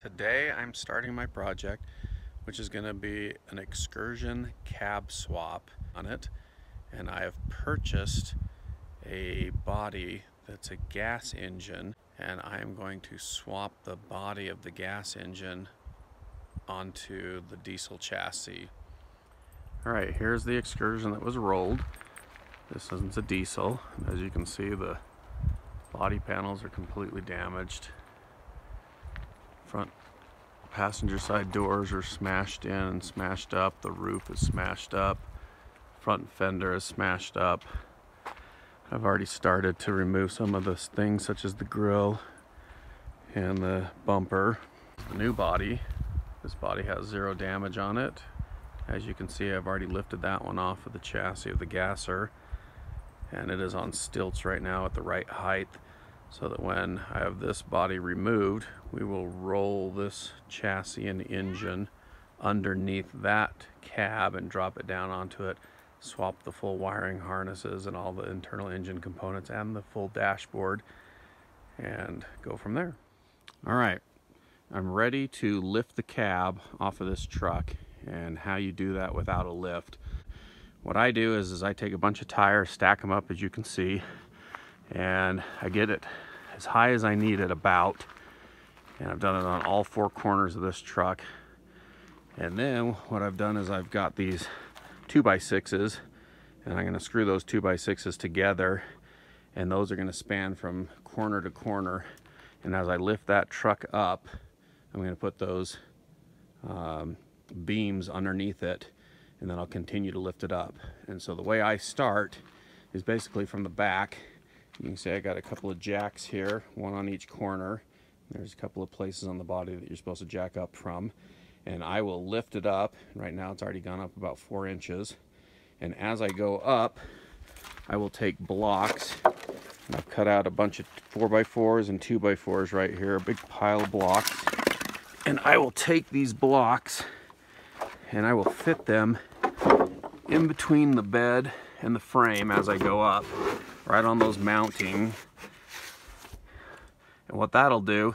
Today I'm starting my project, which is going to be an Excursion Cab Swap on it, and I have purchased a body that's a gas engine, and I am going to swap the body of the gas engine onto the diesel chassis. Alright, here's the Excursion that was rolled. This isn't a diesel. As you can see, the body panels are completely damaged. Front passenger side doors are smashed in and smashed up. The roof is smashed up. Front fender is smashed up. I've already started to remove some of the things such as the grille and the bumper. The new body, this body has zero damage on it. As you can see, I've already lifted that one off of the chassis of the gasser, and it is on stilts right now at the right height, so that when I have this body removed, we will roll this chassis and engine underneath that cab and drop it down onto it, swap the full wiring harnesses and all the internal engine components and the full dashboard, and go from there. All right, I'm ready to lift the cab off of this truck, and how you do that without a lift. What I do is I take a bunch of tires, stack them up as you can see, and I get it as high as I need it about, and I've done it on all four corners of this truck. And then what I've done is I've got these 2x6s, and I'm going to screw those 2x6s together, and those are going to span from corner to corner. And as I lift that truck up, I'm going to put those beams underneath it, and then I'll continue to lift it up. And so the way I start is basically from the back. You can see I got a couple of jacks here, one on each corner. There's a couple of places on the body that you're supposed to jack up from. And I will lift it up. Right now it's already gone up about 4 inches. And as I go up, I will take blocks. And I've cut out a bunch of 4x4s and 2x4s right here, a big pile of blocks. And I will take these blocks and I will fit them in between the bed and the frame as I go up, right on those mounting. And what that'll do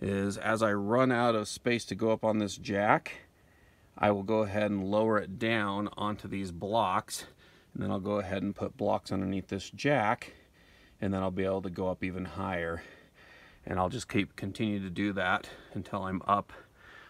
is, as I run out of space to go up on this jack, I will go ahead and lower it down onto these blocks, and then I'll go ahead and put blocks underneath this jack, and then I'll be able to go up even higher. And I'll just continue to do that until I'm up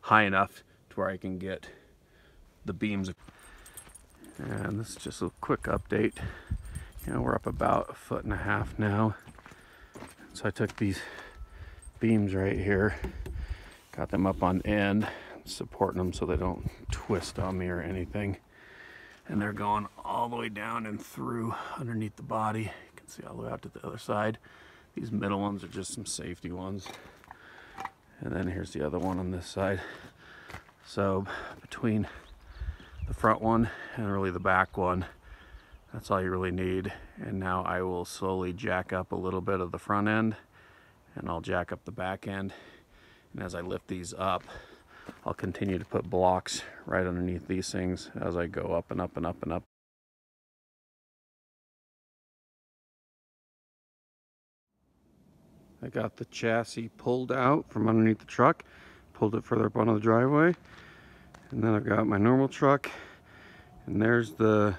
high enough to where I can get the beams. And this is just a quick update. You know, we're up about 1.5 feet now. So I took these beams right here, got them up on end, supporting them so they don't twist on me or anything. And they're going all the way down and through underneath the body. You can see all the way out to the other side. These middle ones are just some safety ones. And then here's the other one on this side. So between the front one and really the back one, that's all you really need. And now I will slowly jack up a little bit of the front end, and I'll jack up the back end. And as I lift these up, I'll continue to put blocks right underneath these things as I go up and up and up and up. I got the chassis pulled out from underneath the truck, pulled it further up onto the driveway, and then I've got my normal truck, and there's the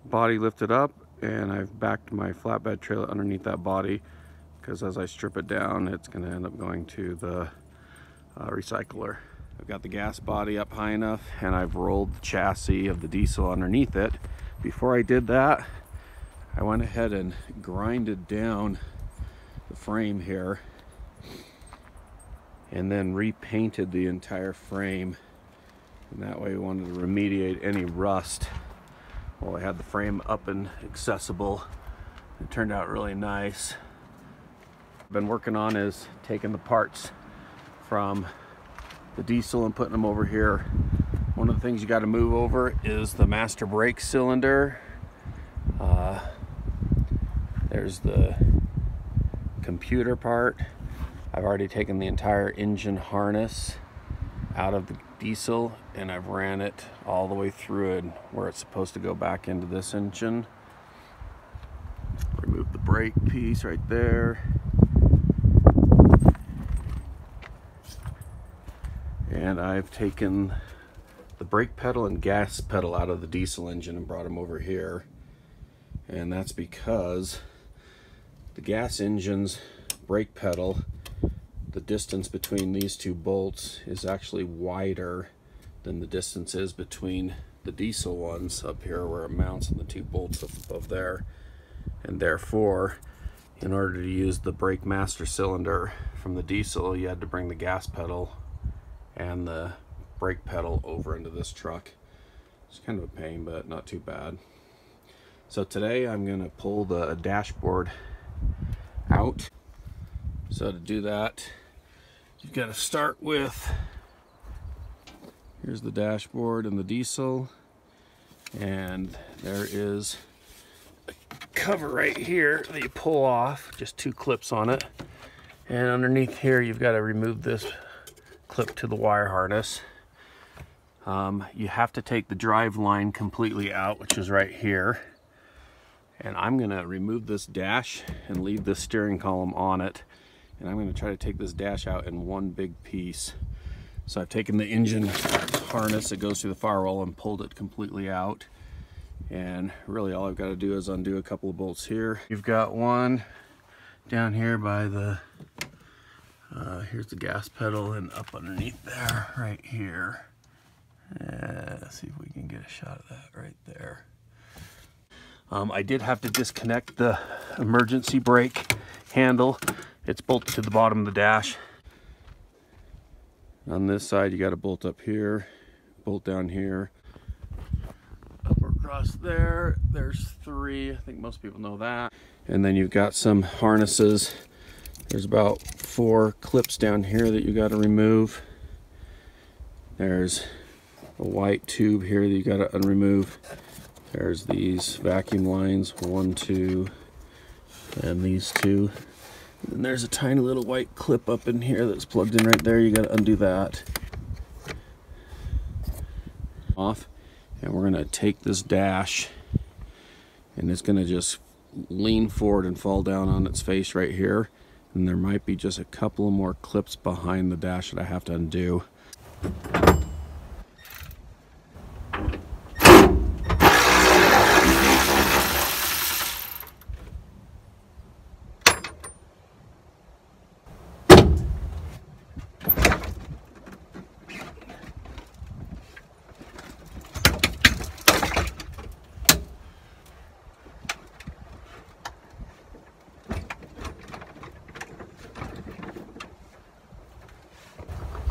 body lifted up, and I've backed my flatbed trailer underneath that body, because as I strip it down, it's going to end up going to the recycler. I've got the gas body up high enough, and I've rolled the chassis of the diesel underneath it. Before I did that, I went ahead and grinded down the frame here, and then repainted the entire frame. And that way we wanted to remediate any rust while I had the frame up and accessible. It turned out really nice. I've been working on is taking the parts from the diesel and putting them over here. One of the things you got to move over is the master brake cylinder. There's the computer part. I've already taken the entire engine harness out of the diesel, and I've ran it all the way through it where it's supposed to go back into this engine. Remove the brake piece right there. And I've taken the brake pedal and gas pedal out of the diesel engine and brought them over here. And that's because the gas engine's brake pedal, the distance between these two bolts is actually wider than the distance is between the diesel ones up here where it mounts and the two bolts up above there. And therefore, in order to use the brake master cylinder from the diesel, you had to bring the gas pedal and the brake pedal over into this truck. It's kind of a pain, but not too bad. So today I'm going to pull the dashboard out. So to do that, you've got to start with, here's the dashboard and the diesel, and there is a cover right here that you pull off, just 2 clips on it, and underneath here you've got to remove this clip to the wire harness. You have to take the drive line completely out, which is right here. And I'm going to remove this dash and leave this steering column on it. And I'm going to try to take this dash out in one big piece. So I've taken the engine harness that goes through the firewall and pulled it completely out. And really all I've got to do is undo a couple of bolts here. You've got one down here by the, here's the gas pedal, and up underneath there, right here. Let's see if we can get a shot of that right there. I did have to disconnect the emergency brake handle. It's bolted to the bottom of the dash. On this side, you got a bolt up here, bolt down here, up across there. There's 3. I think most people know that. And then you've got some harnesses. There's about 4 clips down here that you got to remove. There's a white tube here that you got to unremove. There's these vacuum lines, 1, 2, and these 2. And then there's a tiny little white clip up in here that's plugged in right there. You got to undo that off. And we're going to take this dash, and it's going to just lean forward and fall down on its face right here. And there might be just a couple of more clips behind the dash that I have to undo.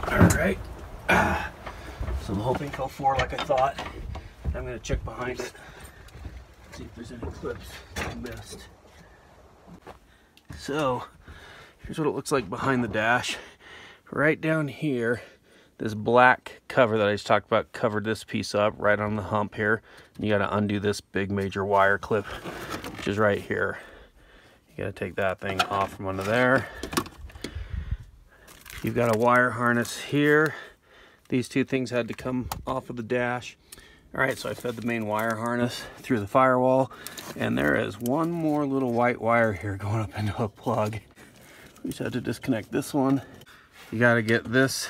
Alright, so the whole thing fell forward like I thought. I'm going to check behind it, see if there's any clips I missed. So, here's what it looks like behind the dash. Right down here, this black cover that I just talked about covered this piece up right on the hump here. You got to undo this big major wire clip, which is right here. You got to take that thing off from under there. You've got a wire harness here. These 2 things had to come off of the dash. All right, so I fed the main wire harness through the firewall, and there is one more little white wire here going up into a plug. We just had to disconnect this one. You got to get this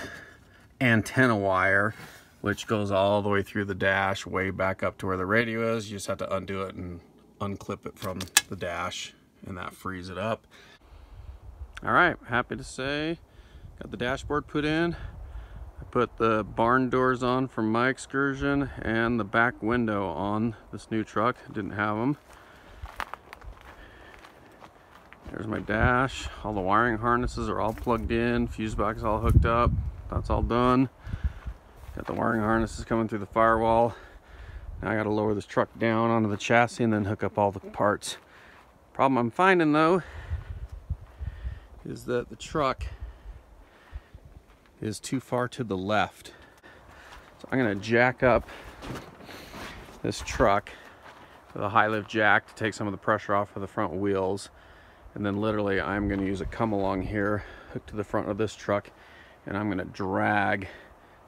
antenna wire, which goes all the way through the dash, way back up to where the radio is. You just have to undo it and unclip it from the dash, and that frees it up. All right, happy to say, got the dashboard put in. I put the barn doors on from my Excursion and the back window on this new truck. Didn't have them. There's my dash. All the wiring harnesses are all plugged in. Fuse box all hooked up. That's all done. Got the wiring harnesses coming through the firewall. Now I got to lower this truck down onto the chassis and then hook up all the parts. Problem I'm finding though is that the truck is too far to the left. So I'm going to jack up this truck with a high lift jack to take some of the pressure off of the front wheels, and then literally I'm going to use a come along here hooked to the front of this truck, and I'm going to drag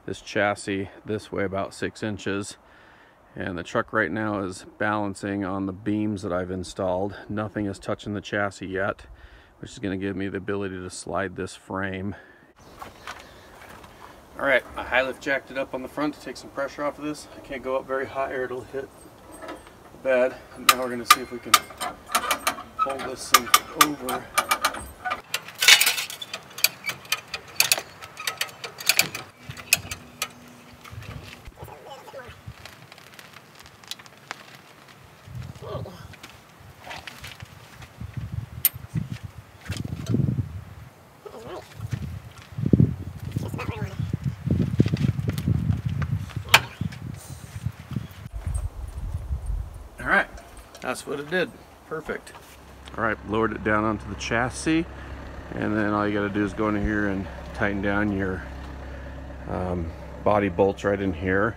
this chassis this way about 6 inches. And the truck right now is balancing on the beams that I've installed. Nothing is touching the chassis yet, which is going to give me the ability to slide this frame. Alright, I high lift jacked it up on the front to take some pressure off of this. I can't go up very high or it'll hit the bed. And now we're going to see if we can pull this thing over. Alright, that's what it did. Perfect. Alright, lowered it down onto the chassis, and then all you got to do is go in here and tighten down your body bolts right in here.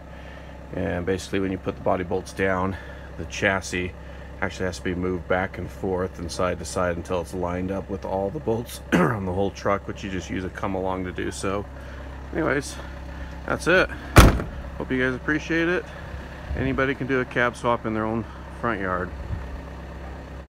And basically when you put the body bolts down, the chassis actually has to be moved back and forth and side to side until it's lined up with all the bolts around the whole truck, which you just use a come along to do so. Anyways, that's it. Hope you guys appreciate it. Anybody can do a cab swap in their own front yard.